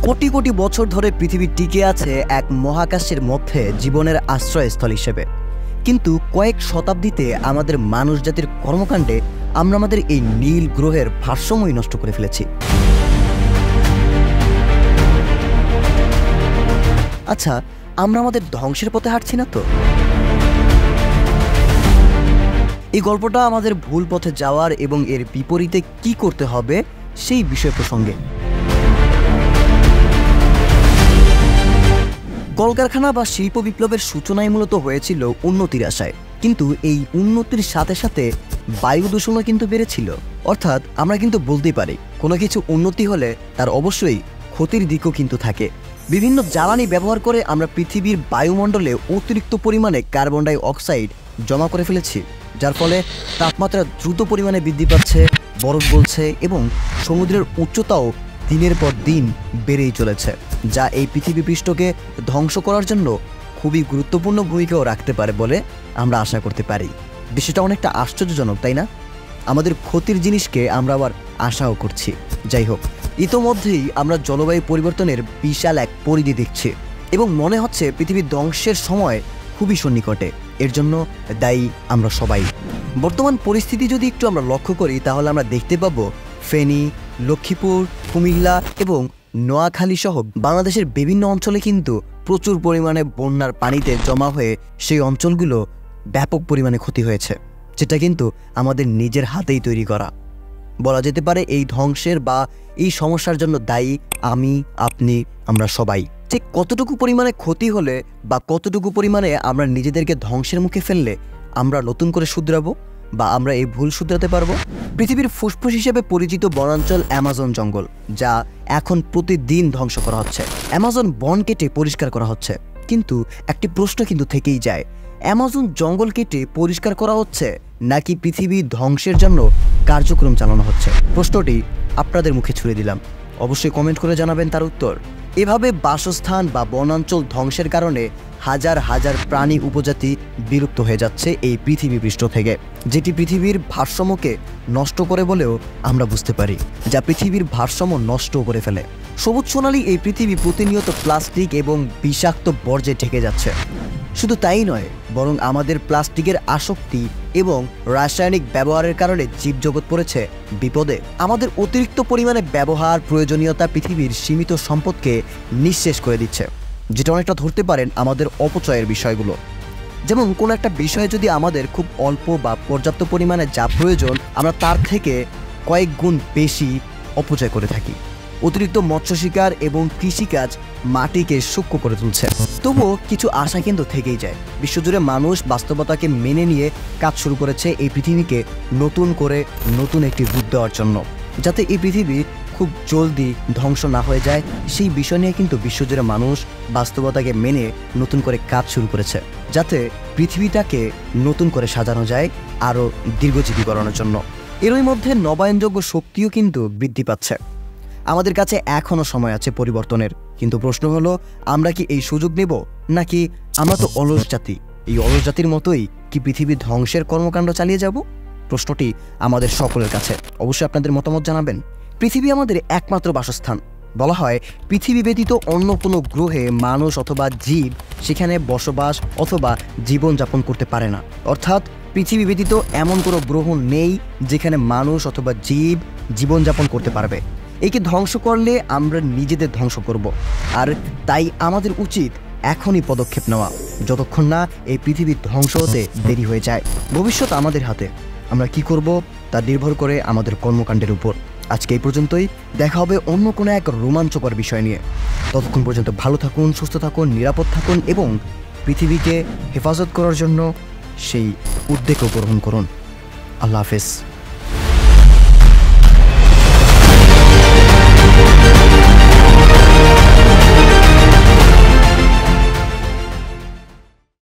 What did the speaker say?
কোটি কোটি বছর ধরে পৃথিবী টিকে আছে এক মহাকাশের মধ্যে জীবনের আশ্রয়স্থল হিসেবে। কিন্তু কয়েক শতাব্দীতে আমাদের মানুষ জাতির কর্মকাণ্ডে আমরা আমাদের এই নীল গ্রহের ভারসাম্যই নষ্ট করে ফেলেছি। আচ্ছা, আমরা আমাদের ধ্বংসের পথে হাঁটছি না তো? এই গল্পটা আমাদের ভুল পথে যাওয়ার এবং এর বিপরীতে কি করতে হবে সেই বিষয় প্রসঙ্গে। কলকারখানা বা শিল্প বিপ্লবের সূচনায় মূলত হয়েছিল উন্নতির আশায়, কিন্তু এই উন্নতির সাথে সাথে বায়ু দূষণও কিন্তু বেড়েছিল। অর্থাৎ আমরা কিন্তু বলতেই পারি কোনো কিছু উন্নতি হলে তার অবশ্যই ক্ষতির দিকও কিন্তু থাকে। বিভিন্ন জ্বালানি ব্যবহার করে আমরা পৃথিবীর বায়ুমণ্ডলে অতিরিক্ত পরিমাণে কার্বন ডাই অক্সাইড জমা করে ফেলেছি, যার ফলে তাপমাত্রা দ্রুত পরিমাণে বৃদ্ধি পাচ্ছে, বরফ গলছে এবং সমুদ্রের উচ্চতাও দিনের পর দিন বেড়েই চলেছে, যা এই পৃথিবী পৃষ্ঠকে ধ্বংস করার জন্য খুবই গুরুত্বপূর্ণ ভূমিকাও রাখতে পারে বলে আমরা আশা করতে পারি। বিষয়টা অনেকটা আশ্চর্যজনক, তাই না? আমাদের ক্ষতির জিনিসকে আমরা আবার আশাও করছি। যাই হোক, ইতোমধ্যেই আমরা জলবায়ু পরিবর্তনের বিশাল এক পরিধি দেখছি এবং মনে হচ্ছে পৃথিবীর ধ্বংসের সময় খুবই সন্নিকটে। এর জন্য দায়ী আমরা সবাই। বর্তমান পরিস্থিতি যদি একটু আমরা লক্ষ্য করি তাহলে আমরা দেখতে পাবো ফেনী, লক্ষ্মীপুর, কুমিল্লা এবং নোয়াখালী সহ বাংলাদেশের বিভিন্ন অঞ্চলে কিন্তু প্রচুর পরিমাণে বন্যার পানিতে জমা হয়ে সেই অঞ্চলগুলো ব্যাপক পরিমাণে ক্ষতি হয়েছে, যেটা কিন্তু আমাদের নিজের হাতেই তৈরি করা। বলা যেতে পারে এই ধ্বংসের বা এই সমস্যার জন্য দায়ী আমি, আপনি, আমরা সবাই। ঠিক কতটুকু পরিমাণে ক্ষতি হলে বা কতটুকু পরিমাণে আমরা নিজেদেরকে ধ্বংসের মুখে ফেললে আমরা নতুন করে শুধরাবো বা আমরা এই ভুল শুধরাতে পারবো? পৃথিবীর ফুসফুস হিসেবে পরিচিত বনাঞ্চল অ্যামাজন জঙ্গল, যা এখন প্রতিদিন ধ্বংস করা হচ্ছে। অ্যামাজন বন কেটে পরিষ্কার করা হচ্ছে, কিন্তু একটি প্রশ্ন কিন্তু থেকেই যায়, অ্যামাজন জঙ্গল কেটে পরিষ্কার করা হচ্ছে নাকি পৃথিবী ধ্বংসের জন্য কার্যক্রম চালানো হচ্ছে? প্রশ্নটি আপনাদের মুখে ছুড়ে দিলাম, অবশ্যই কমেন্ট করে জানাবেন তার উত্তর। এভাবে বাসস্থান বা বনাঞ্চল ধ্বংসের কারণে হাজার হাজার প্রাণী উপজাতি বিলুপ্ত হয়ে যাচ্ছে এই পৃথিবী পৃষ্ঠ থেকে, যেটি পৃথিবীর ভারসাম্যকে নষ্ট করে বলেও আমরা বুঝতে পারি, যা পৃথিবীর ভারসাম্য নষ্ট করে ফেলে। সবুজ সোনালী এই পৃথিবী প্রতিনিয়ত প্লাস্টিক এবং বিষাক্ত বর্জ্যে ঢেকে যাচ্ছে। শুধু তাই নয়, বরং আমাদের প্লাস্টিকের আসক্তি এবং রাসায়নিক ব্যবহারের কারণে জীবজগৎ পড়েছে বিপদে। আমাদের অতিরিক্ত পরিমাণে ব্যবহার প্রয়োজনীয়তা পৃথিবীর সীমিত সম্পদকে নিঃশেষ করে দিচ্ছে, যেটা অনেকটা ধরতে পারেন আমাদের অপচয়ের বিষয়গুলো। যেমন কোনো একটা বিষয়ে যদি আমাদের খুব অল্প বা পর্যাপ্ত পরিমাণে যা প্রয়োজন, আমরা তার থেকে কয়েক গুণ বেশি অপচয় করে থাকি। অতিরিক্ত মৎস্য শিকার এবং কৃষিকাজ মাটিকে সূক্ষ্ম করে তুলছে। তবুও কিছু আশা কিন্তু থেকেই যায়। বিশ্বজুড়ে মানুষ বাস্তবতাকে মেনে নিয়ে কাজ শুরু করেছে এই পৃথিবীকে নতুন করে নতুন একটি রূপ দেওয়ার জন্য, যাতে এই পৃথিবী খুব জলদি ধ্বংস না হয়ে যায়। সেই বিষয় নিয়ে কিন্তু বিশ্বজুড়ে মানুষ বাস্তবতাকে মেনে নতুন করে কাজ শুরু করেছে, যাতে পৃথিবীটাকে নতুন করে সাজানো যায় আরও দীর্ঘজীবী করানোর জন্য। এরই মধ্যে নবায়নযোগ্য শক্তিও কিন্তু বৃদ্ধি পাচ্ছে। আমাদের কাছে এখনও সময় আছে পরিবর্তনের, কিন্তু প্রশ্ন হলো আমরা কি এই সুযোগ নেব, নাকি আমরা তো অলস জাতি, এই অলস জাতির মতোই কি পৃথিবী ধ্বংসের কর্মকাণ্ড চালিয়ে যাব? প্রশ্নটি আমাদের সকলের কাছে। অবশ্যই আপনাদের মতামত জানাবেন। পৃথিবী আমাদের একমাত্র বাসস্থান। বলা হয় পৃথিবী ব্যতীত অন্য কোনো গ্রহে মানুষ অথবা জীব সেখানে বসবাস অথবা জীবনযাপন করতে পারে না। অর্থাৎ পৃথিবী ব্যতীত এমন কোনো গ্রহ নেই যেখানে মানুষ অথবা জীব জীবনযাপন করতে পারবে। একে ধ্বংস করলে আমরা নিজেদের ধ্বংস করব, আর তাই আমাদের উচিত এখনই পদক্ষেপ নেওয়া, যতক্ষণ না এই পৃথিবীর ধ্বংস হতে দেরি হয়ে যায়। ভবিষ্যৎ আমাদের হাতে, আমরা কি করব তা নির্ভর করে আমাদের কর্মকাণ্ডের উপর। আজকে এই পর্যন্তই, দেখা হবে অন্য কোনো এক রোমাঞ্চকর বিষয় নিয়ে। ততক্ষণ পর্যন্ত ভালো থাকুন, সুস্থ থাকুন, নিরাপদ থাকুন এবং পৃথিবীকে হেফাজত করার জন্য সেই উদ্যোগও গ্রহণ করুন। আল্লাহ হাফেজ।